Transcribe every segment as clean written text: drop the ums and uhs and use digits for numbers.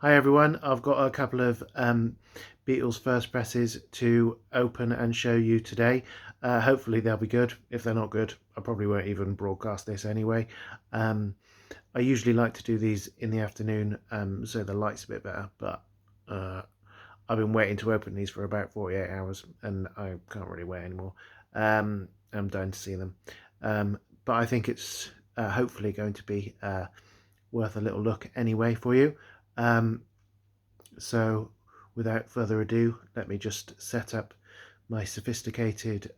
Hi everyone, I've got a couple of Beatles first presses to open and show you today. Hopefully they'll be good. If they're not good, I probably won't even broadcast this anyway. I usually like to do these in the afternoon so the light's a bit better, but I've been waiting to open these for about 48 hours and I can't really wait anymore. I'm dying to see them. But I think it's hopefully going to be worth a little look anyway for you. So without further ado, let me just set up my sophisticated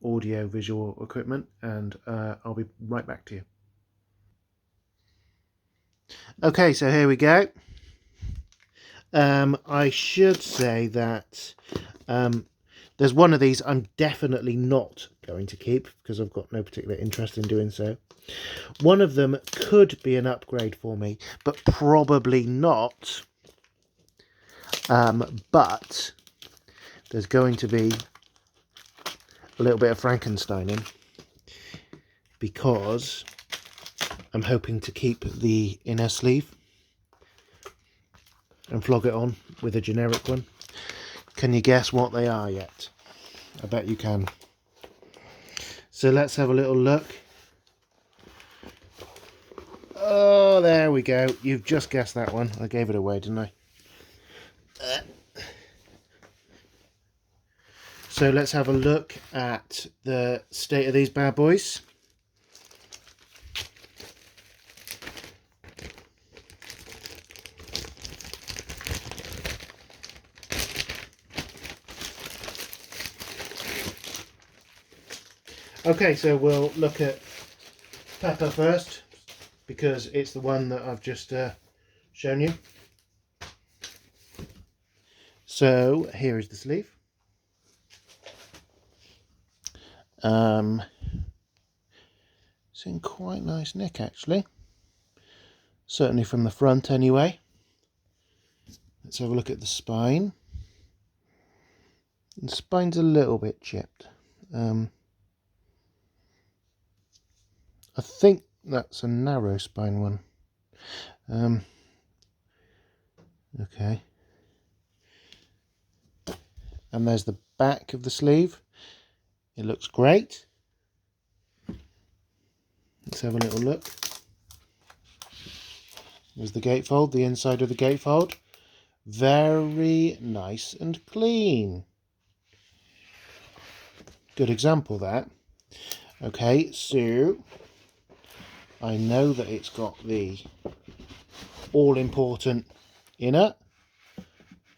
audio visual equipment and I'll be right back to you. Okay, so here we go. I should say that there's one of these I'm definitely not going to keep because I've got no particular interest in doing so. One of them could be an upgrade for me, but probably not. But there's going to be a little bit of Frankensteining because I'm hoping to keep the inner sleeve and flog it on with a generic one. Can you guess what they are yet? I bet you can. So let's have a little look. Oh, there we go. You've just guessed that one. I gave it away, didn't I? So let's have a look at the state of these bad boys. Okay, so we'll look at Pepper first because it's the one that I've just shown you. So here is the sleeve. It's in quite nice nick actually, certainly from the front anyway. Let's have a look at the spine. The spine's a little bit chipped. I think that's a narrow spine one. Okay. And there's the back of the sleeve. It looks great. Let's have a little look. There's the gatefold, the inside of the gatefold. Very nice and clean. Good example that. Okay, so I know that it's got the all-important inner,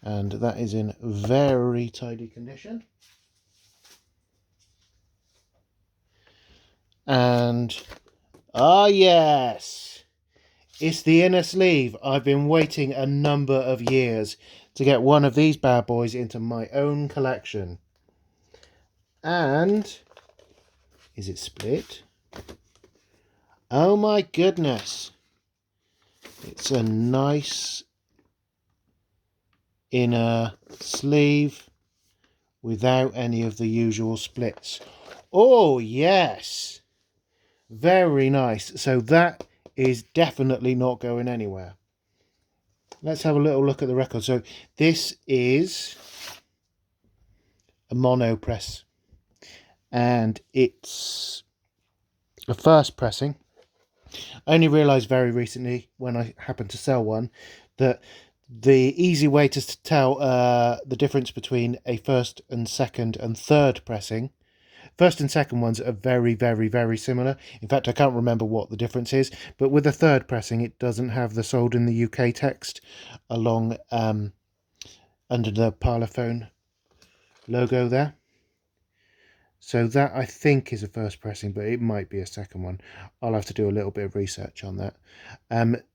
and that is in very tidy condition. And yes, it's the inner sleeve. I've been waiting a number of years to get one of these bad boys into my own collection. And is it split? Oh my goodness. It's a nice inner sleeve without any of the usual splits. Oh yes, very nice. So that is definitely not going anywhere. Let's have a little look at the record. So this is a mono press and it's a first pressing. I only realised very recently when I happened to sell one that the easy way to tell the difference between a first and second and third pressing, first and second ones are very, very, very similar. In fact, I can't remember what the difference is, but with the third pressing, it doesn't have the sold in the UK text along under the Parlophone logo there. So that I think is a first pressing, but it might be a second one. I'll have to do a little bit of research on that.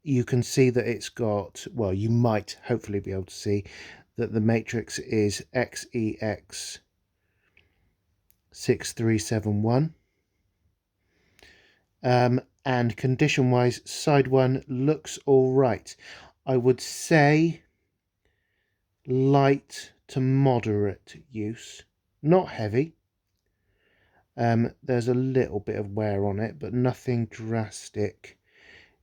You can see that it's got, well, you might hopefully be able to see that the matrix is XEX 6371. And condition wise, side one looks all right. I would say light to moderate use, not heavy. There's a little bit of wear on it, but nothing drastic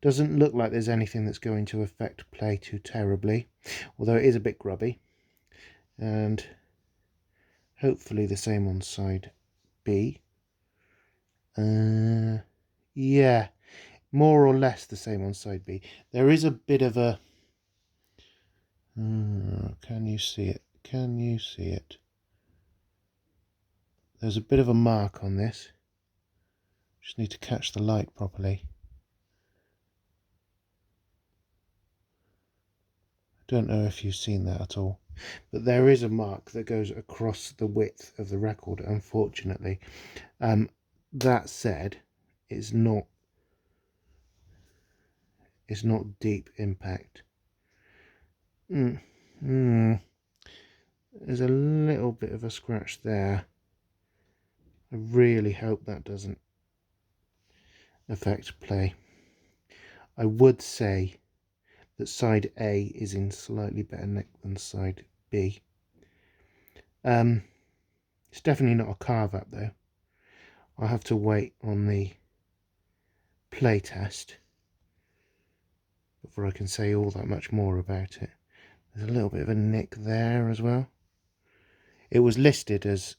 Doesn't look like there's anything that's going to affect play too terribly, although it is a bit grubby. And hopefully the same on side B. Yeah, more or less the same on side B. There is a bit of a... can you see it? Can you see it? There's a bit of a mark on this. Just need to catch the light properly. I don't know if you've seen that at all, but there is a mark that goes across the width of the record, unfortunately. That said, it's not deep impact. There's a little bit of a scratch there. I really hope that doesn't affect play. I would say that side A is in slightly better nick than side B. It's definitely not a carve up though. I'll have to wait on the play test before I can say all that much more about it. There's a little bit of a nick there as well. It was listed as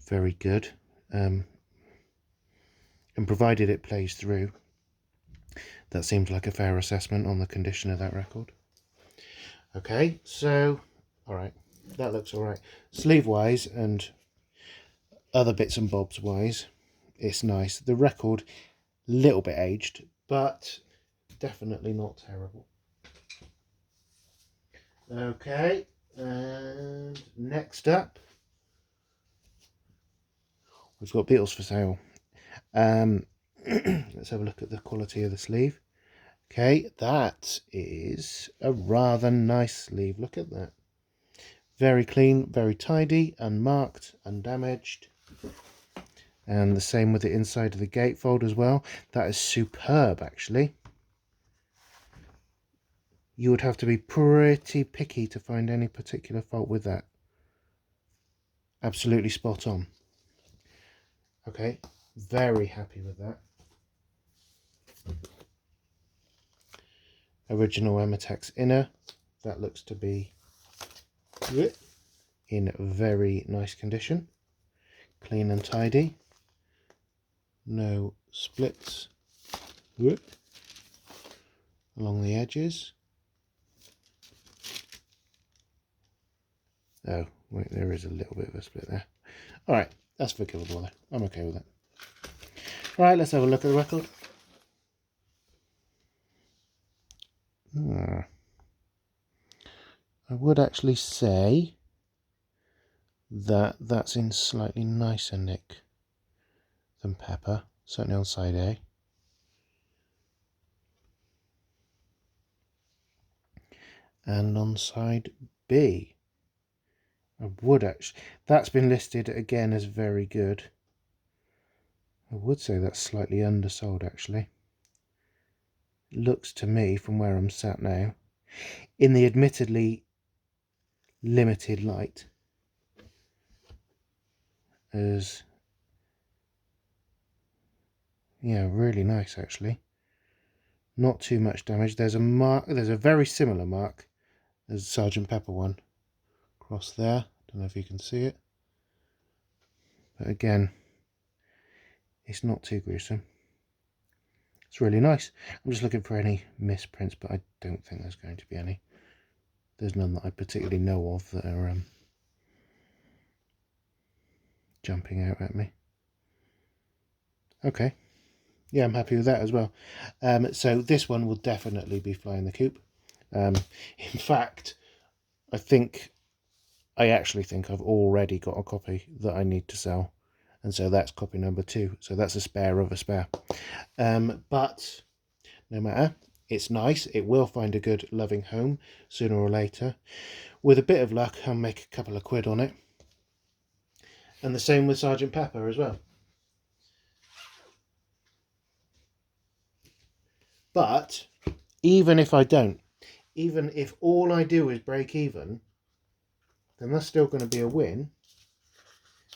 very good, and provided it plays through, that seems like a fair assessment on the condition of that record. Okay, so alright, that looks alright. Sleeve wise and other bits and bobs wise, it's nice. The record, little bit aged, but definitely not terrible. Okay, and next up, we've got Beatles for sale. Let's have a look at the quality of the sleeve. Okay, that is a rather nice sleeve. Look at that. Very clean, very tidy, unmarked, undamaged. And the same with the inside of the gatefold as well. That is superb, actually. You would have to be pretty picky to find any particular fault with that. Absolutely spot on. Okay, very happy with that. Original Ematex inner. That looks to be in very nice condition. Clean and tidy. No splits along the edges. Oh, wait, there is a little bit of a split there. Alright, that's forgivable though. I'm okay with that. Alright, let's have a look at the record. I would actually say that that's in slightly nicer nick than Pepper, certainly on side A. And on side B, I would actually, that's been listed again as very good. I would say that's slightly undersold actually. It looks to me, from where I'm sat now, in the admittedly limited light, as, yeah, really nice actually. Not too much damage. There's a mark, there's a very similar mark as Sgt. Pepper one across there. Don't know if you can see it, but again, it's not too gruesome. It's really nice. I'm just looking for any misprints, but I don't think there's going to be any. There's none that I particularly know of that are jumping out at me. Okay, yeah, I'm happy with that as well. So this one will definitely be flying the coop. In fact, I actually think I've already got a copy that I need to sell, and so that's copy number 2. So that's a spare of a spare. But no matter, it's nice. It will find a good loving home sooner or later. With a bit of luck, I'll make a couple of quid on it. And the same with Sgt. Pepper as well. But even if I don't, even if all I do is break even, then that's still going to be a win,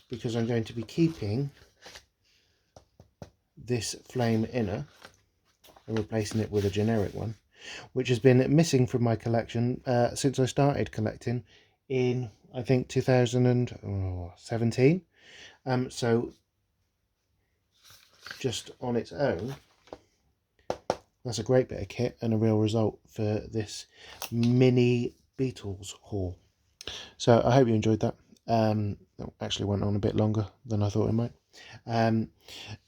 because I'm going to be keeping this flame inner and replacing it with a generic one, which has been missing from my collection since I started collecting in, I think, 2017. So just on its own, that's a great bit of kit and a real result for this mini Beatles haul. So I hope you enjoyed that. It actually went on a bit longer than I thought it might.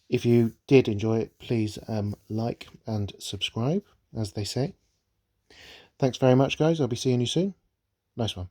If you did enjoy it, please like and subscribe, as they say. Thanks very much, guys. I'll be seeing you soon. Nice one.